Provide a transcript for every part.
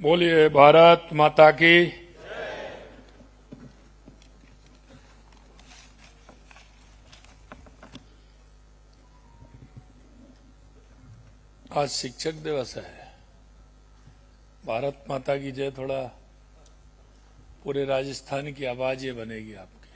बोलिए भारत माता की। आज शिक्षक दिवस है। भारत माता की जय थोड़ा पूरे राजस्थान की आवाज ये बनेगी आपकी।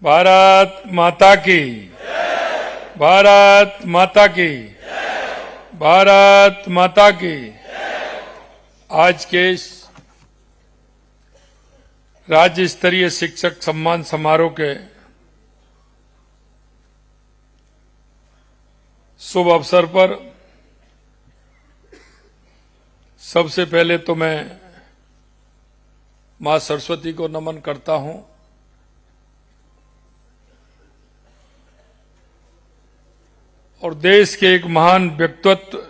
भारत माता की, भारत माता की, भारत माता की। आज के इस राज्य स्तरीय शिक्षक सम्मान समारोह के शुभ अवसर पर सबसे पहले तो मैं मां सरस्वती को नमन करता हूं और देश के एक महान व्यक्तित्व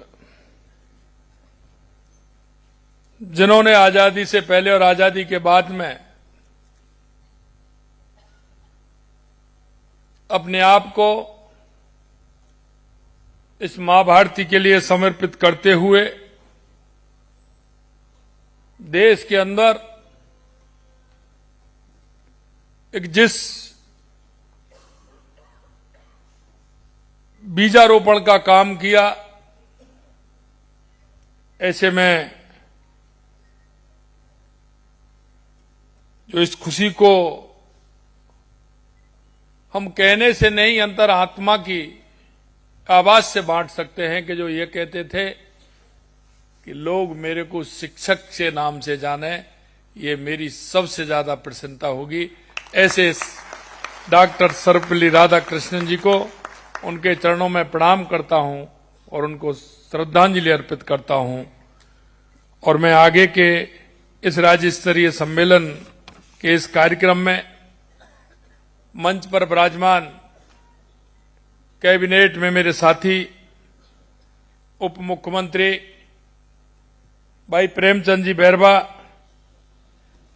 जिन्होंने आजादी से पहले और आजादी के बाद में अपने आप को इस मां भारती के लिए समर्पित करते हुए देश के अंदर एक जिस बीजारोपण का काम किया, ऐसे में जो इस खुशी को हम कहने से नहीं अंतर आत्मा की आवाज से बांट सकते हैं कि जो ये कहते थे कि लोग मेरे को शिक्षक के नाम से जाने, ये मेरी सबसे ज्यादा प्रसन्नता होगी। ऐसे डॉक्टर सर्वपल्ली राधाकृष्णन जी को उनके चरणों में प्रणाम करता हूं और उनको श्रद्धांजलि अर्पित करता हूं। और मैं आगे के इस राज्य स्तरीय सम्मेलन के इस कार्यक्रम में मंच पर विराजमान कैबिनेट में मेरे साथी उप मुख्यमंत्री भाई प्रेमचंद जी बैरवा,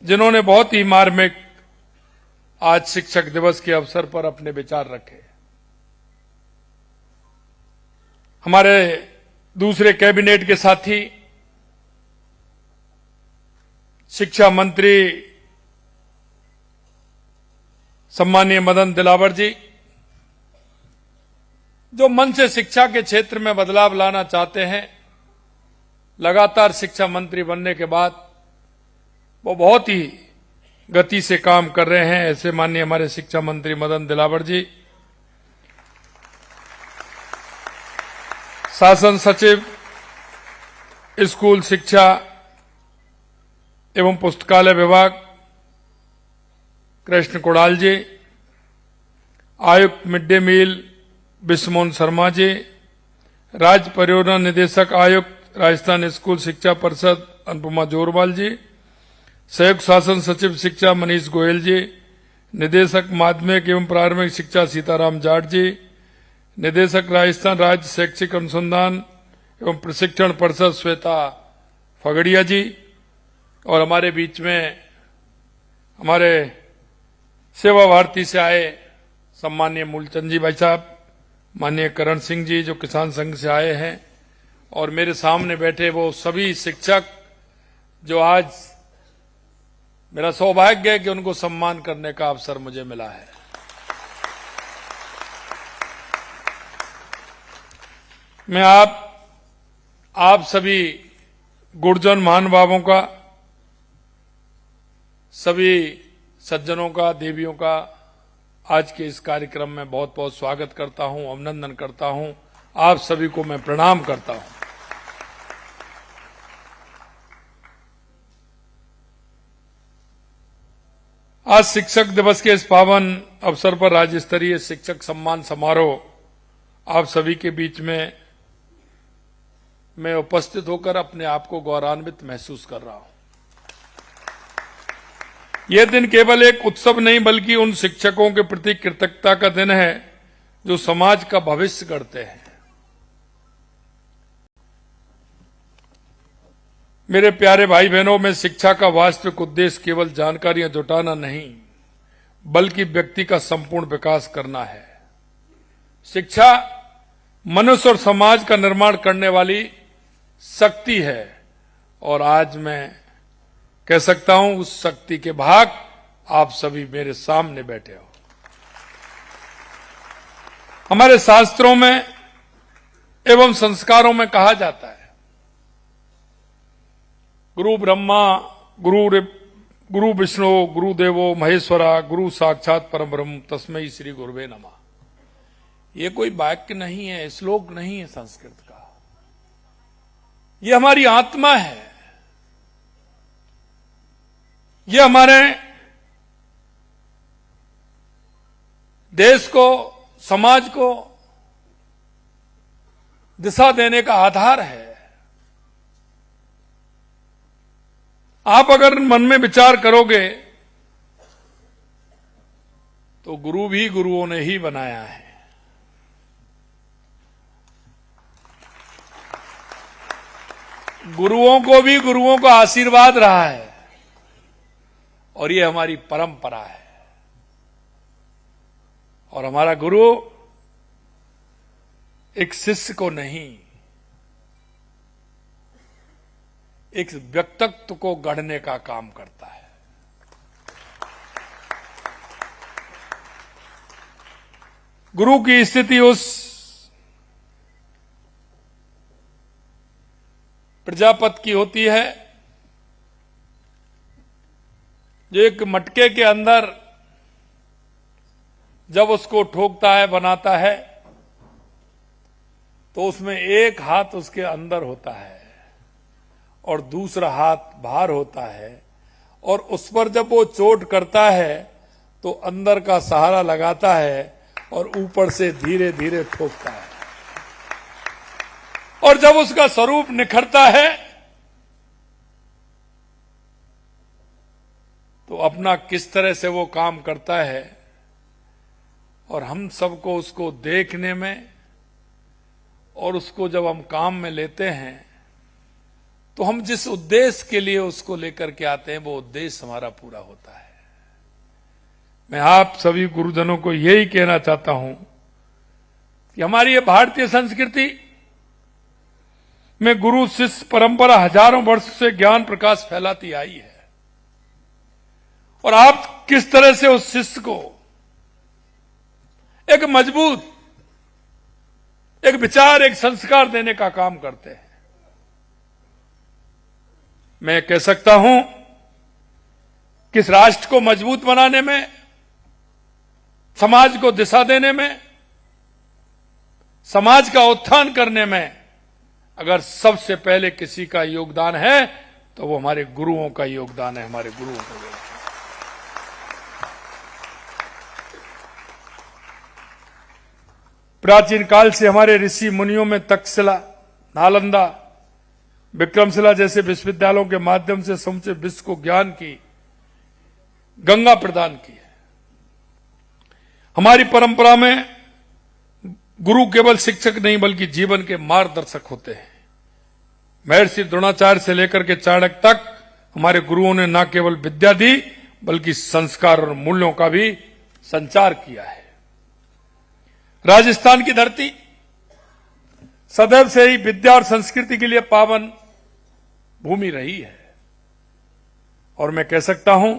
जिन्होंने बहुत ही मार्मिक आज शिक्षक दिवस के अवसर पर अपने विचार रखे। हमारे दूसरे कैबिनेट के साथी शिक्षा मंत्री सम्मानीय मदन दिलावर जी, जो मन से शिक्षा के क्षेत्र में बदलाव लाना चाहते हैं, लगातार शिक्षा मंत्री बनने के बाद वो बहुत ही गति से काम कर रहे हैं। ऐसे माननीय हमारे शिक्षा मंत्री मदन दिलावर जी, शासन सचिव स्कूल शिक्षा एवं पुस्तकालय विभाग कृष्ण कोडाल जी, आयुक्त mid day meal Vishwamohan Sharma ji, राज्य परियोजना निदेशक आयुक्त राजस्थान स्कूल शिक्षा परिषद अनुपमा जोरवाल जी, संयुक्त शासन सचिव शिक्षा मनीष गोयल जी, निदेशक माध्यमिक एवं प्रारंभिक शिक्षा सीताराम जाट जी, निदेशक राजस्थान राज्य शैक्षिक अनुसंधान एवं प्रशिक्षण परिषद श्वेता फगड़िया जी, और हमारे बीच में हमारे सेवा भारती से आए सम्मानीय मूलचंद जी भाई साहब, माननीय करण सिंह जी जो किसान संघ से आए हैं, और मेरे सामने बैठे वो सभी शिक्षक जो आज मेरा सौभाग्य है कि उनको सम्मान करने का अवसर मुझे मिला है। मैं आप सभी गुरुजन महानुभावों का, सभी सज्जनों का, देवियों का आज के इस कार्यक्रम में बहुत बहुत स्वागत करता हूं, अभिनंदन करता हूं। आप सभी को मैं प्रणाम करता हूं। आज शिक्षक दिवस के इस पावन अवसर पर राज्य स्तरीय शिक्षक सम्मान समारोह आप सभी के बीच में मैं उपस्थित होकर अपने आप को गौरवान्वित महसूस कर रहा हूं। यह दिन केवल एक उत्सव नहीं बल्कि उन शिक्षकों के प्रति कृतज्ञता का दिन है जो समाज का भविष्य गढ़ते हैं। मेरे प्यारे भाई बहनों, में शिक्षा का वास्तविक उद्देश्य केवल जानकारियां जुटाना नहीं बल्कि व्यक्ति का संपूर्ण विकास करना है। शिक्षा मनुष्य और समाज का निर्माण करने वाली शक्ति है और आज मैं कह सकता हूं उस शक्ति के भाग आप सभी मेरे सामने बैठे हो। हमारे शास्त्रों में एवं संस्कारों में कहा जाता है, गुरु ब्रह्मा गुरु विष्णु गुरुदेवो महेश्वरा गुरु साक्षात परम ब्रह्म तस्मै श्री गुरुवे नमः। ये कोई वाक्य नहीं है, श्लोक नहीं है संस्कृत का, ये हमारी आत्मा है। ये हमारे देश को, समाज को दिशा देने का आधार है। आप अगर मन में विचार करोगे तो गुरु भी गुरुओं ने ही बनाया है। गुरुओं को भी गुरुओं का आशीर्वाद रहा है और ये हमारी परंपरा है। और हमारा गुरु एक शिष्य को नहीं, एक व्यक्तित्व को गढ़ने का काम करता है। गुरु की स्थिति उस प्रजापति की होती है जो एक मटके के अंदर जब उसको ठोकता है, बनाता है, तो उसमें एक हाथ उसके अंदर होता है और दूसरा हाथ बाहर होता है, और उस पर जब वो चोट करता है तो अंदर का सहारा लगाता है और ऊपर से धीरे धीरे ठोकता है। और जब उसका स्वरूप निखरता है तो अपना किस तरह से वो काम करता है, और हम सबको उसको देखने में और उसको जब हम काम में लेते हैं तो हम जिस उद्देश्य के लिए उसको लेकर के आते हैं वो उद्देश्य हमारा पूरा होता है। मैं आप सभी गुरुजनों को यही कहना चाहता हूं कि हमारी ये भारतीय संस्कृति में गुरु शिष्य परंपरा हजारों वर्ष से ज्ञान प्रकाश फैलाती आई है, और आप किस तरह से उस शिष्य को एक मजबूत, एक विचार, एक संस्कार देने का काम करते हैं। मैं कह सकता हूं कि इस राष्ट्र को मजबूत बनाने में, समाज को दिशा देने में, समाज का उत्थान करने में अगर सबसे पहले किसी का योगदान है तो वो हमारे गुरुओं का योगदान है, हमारे गुरुओं का योगदान। प्राचीन काल से हमारे ऋषि मुनियों में तक्षशिला, नालंदा, विक्रमशिला जैसे विश्वविद्यालयों के माध्यम से समूचे विश्व को ज्ञान की गंगा प्रदान की है। हमारी परंपरा में गुरु केवल शिक्षक नहीं बल्कि जीवन के मार्गदर्शक होते हैं। महर्षि द्रोणाचार्य से लेकर के चाणक्य तक हमारे गुरुओं ने न केवल विद्या दी बल्कि संस्कार और मूल्यों का भी संचार किया है। राजस्थान की धरती सदैव से ही विद्या और संस्कृति के लिए पावन भूमि रही है, और मैं कह सकता हूं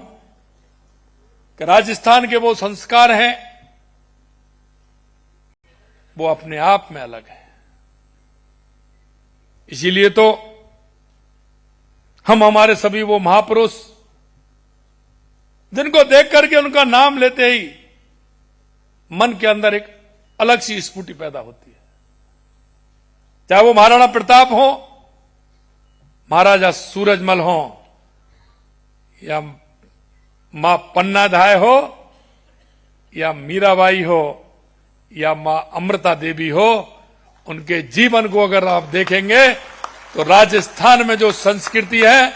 कि राजस्थान के वो संस्कार हैं वो अपने आप में अलग है। इसीलिए तो हम हमारे सभी वो महापुरुष जिनको देख करके उनका नाम लेते ही मन के अंदर एक अलग सी स्फूर्ति पैदा होती है। चाहे वो महाराणा प्रताप हो, महाराजा सूरजमल हो, या मां पन्नाधाय हो, या मीराबाई हो, या मां अमृता देवी हो, उनके जीवन को अगर आप देखेंगे तो राजस्थान में जो संस्कृति है,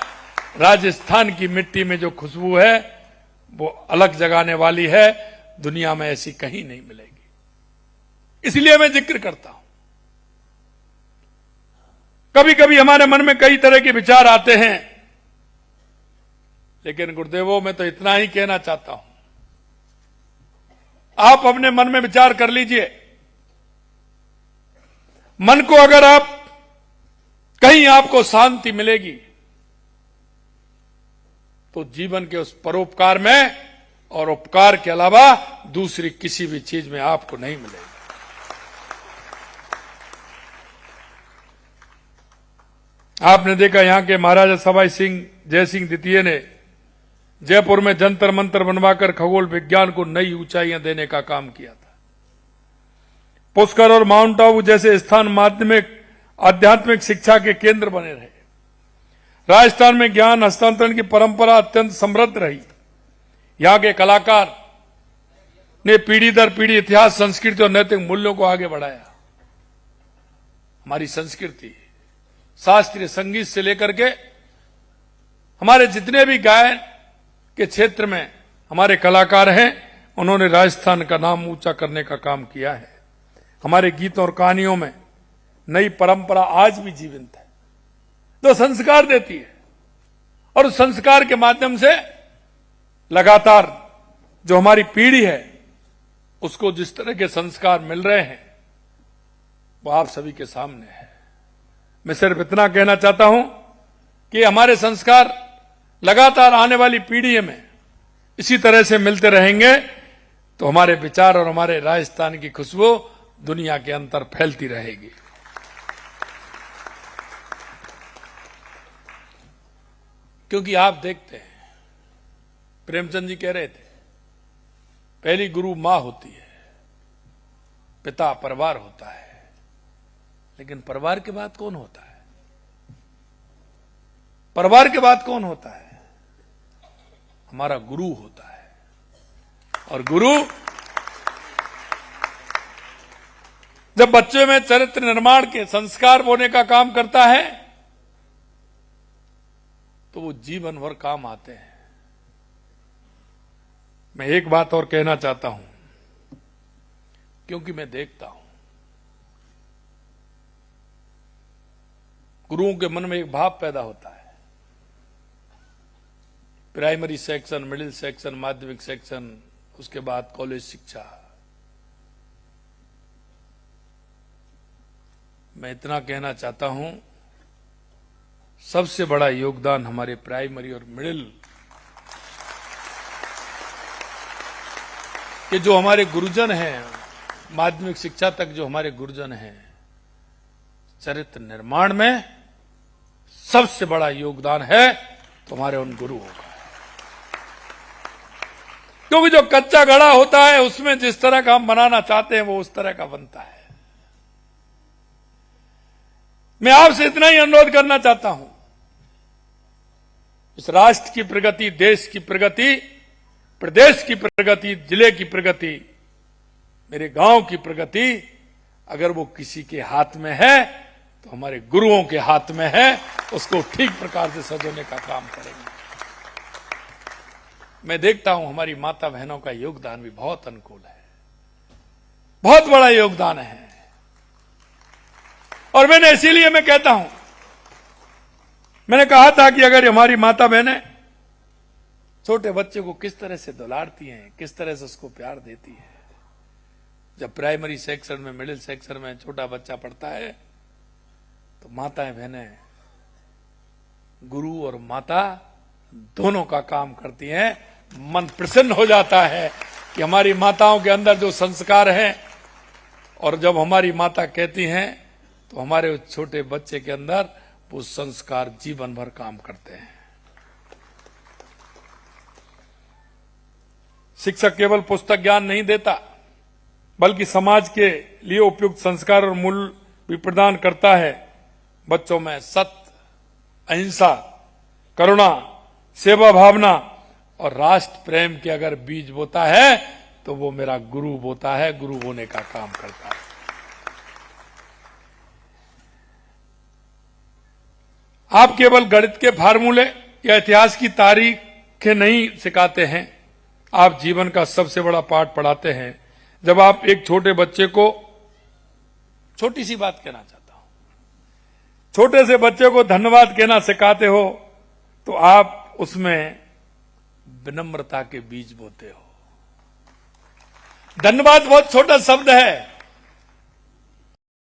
राजस्थान की मिट्टी में जो खुशबू है वो अलग जगाने वाली है, दुनिया में ऐसी कहीं नहीं मिलेगी। इसलिए मैं जिक्र करता हूं। कभी कभी हमारे मन में कई तरह के विचार आते हैं, लेकिन गुरुदेवों मैं तो इतना ही कहना चाहता हूं, आप अपने मन में विचार कर लीजिए। मन को अगर आप कहीं आपको शांति मिलेगी, तो जीवन के उस परोपकार में और उपकार के अलावा दूसरी किसी भी चीज में आपको नहीं मिलेगा। आपने देखा यहां के महाराजा सवाई सिंह जयसिंह द्वितीय ने जयपुर में जंतर मंतर बनवाकर खगोल विज्ञान को नई ऊंचाइयां देने का काम किया था। पुष्कर और माउंट आबू जैसे स्थान माध्यमिक आध्यात्मिक शिक्षा के केंद्र बने रहे। राजस्थान में ज्ञान हस्तांतरण की परंपरा अत्यंत समृद्ध रही। यहां के कलाकार ने पीढ़ी दर पीढ़ी इतिहास, संस्कृति और नैतिक मूल्यों को आगे बढ़ाया। हमारी संस्कृति, शास्त्रीय संगीत से लेकर के हमारे जितने भी गायन के क्षेत्र में हमारे कलाकार हैं, उन्होंने राजस्थान का नाम ऊंचा करने का काम किया है। हमारे गीतों और कहानियों में नई परंपरा आज भी जीवंत है, तो संस्कार देती है, और उस संस्कार के माध्यम से लगातार जो हमारी पीढ़ी है उसको जिस तरह के संस्कार मिल रहे हैं वो आप सभी के सामने है। मैं सिर्फ इतना कहना चाहता हूं कि हमारे संस्कार लगातार आने वाली पीढ़ी में इसी तरह से मिलते रहेंगे तो हमारे विचार और हमारे राजस्थान की खुशबू दुनिया के अंदर फैलती रहेगी। क्योंकि आप देखते हैं, प्रेमचंद जी कह रहे थे, पहली गुरु मां होती है, पिता परिवार होता है, लेकिन परिवार के बाद कौन होता है? परिवार के बाद कौन होता है? हमारा गुरु होता है। और गुरु जब बच्चे में चरित्र निर्माण के संस्कार बोने का काम करता है तो वो जीवन भर काम आते हैं। मैं एक बात और कहना चाहता हूं, क्योंकि मैं देखता हूं गुरुओं के मन में एक भाव पैदा होता है। प्राइमरी सेक्शन, मिडिल सेक्शन, माध्यमिक सेक्शन, उसके बाद कॉलेज शिक्षा। मैं इतना कहना चाहता हूं, सबसे बड़ा योगदान हमारे प्राइमरी और मिडिल के जो हमारे गुरुजन हैं, माध्यमिक शिक्षा तक जो हमारे गुरुजन हैं, चरित्र निर्माण में सबसे बड़ा योगदान है तो हमारे उन गुरुओं का। क्योंकि जो कच्चा घड़ा होता है उसमें जिस तरह का हम बनाना चाहते हैं वो उस तरह का बनता है। मैं आपसे इतना ही अनुरोध करना चाहता हूं, इस राष्ट्र की प्रगति, देश की प्रगति, प्रदेश की प्रगति, जिले की प्रगति, मेरे गांव की प्रगति अगर वो किसी के हाथ में है तो हमारे गुरुओं के हाथ में है। उसको ठीक प्रकार से सजोने का काम करेंगे। मैं देखता हूं हमारी माता बहनों का योगदान भी बहुत अनुकूल है, बहुत बड़ा योगदान है। और मैंने इसीलिए मैं कहता हूं, मैंने कहा था कि अगर हमारी माता बहनें छोटे बच्चे को किस तरह से दुलारती हैं, किस तरह से उसको प्यार देती है। जब प्राइमरी सेक्शन में, मिडिल सेक्शन में छोटा बच्चा पढ़ता है तो माताएं बहनें, गुरु और माता दोनों का काम करती हैं। मन प्रसन्न हो जाता है कि हमारी माताओं के अंदर जो संस्कार हैं, और जब हमारी माता कहती हैं तो हमारे उस छोटे बच्चे के अंदर वो संस्कार जीवन भर काम करते हैं। शिक्षक केवल पुस्तक ज्ञान नहीं देता, बल्कि समाज के लिए उपयुक्त संस्कार और मूल्य भी प्रदान करता है। बच्चों में सत्य, अहिंसा, करुणा, सेवा भावना और राष्ट्र प्रेम के अगर बीज बोता है तो वो मेरा गुरु बोता है, गुरु बोने का काम करता है। आप केवल गणित के फार्मूले या इतिहास की तारीखें नहीं सिखाते हैं, आप जीवन का सबसे बड़ा पाठ पढ़ाते हैं। जब आप एक छोटे बच्चे को, छोटी सी बात कहना चाहता हूं, छोटे से बच्चे को धन्यवाद कहना सिखाते हो तो आप उसमें विनम्रता के बीज बोते हो। धन्यवाद बहुत छोटा शब्द है,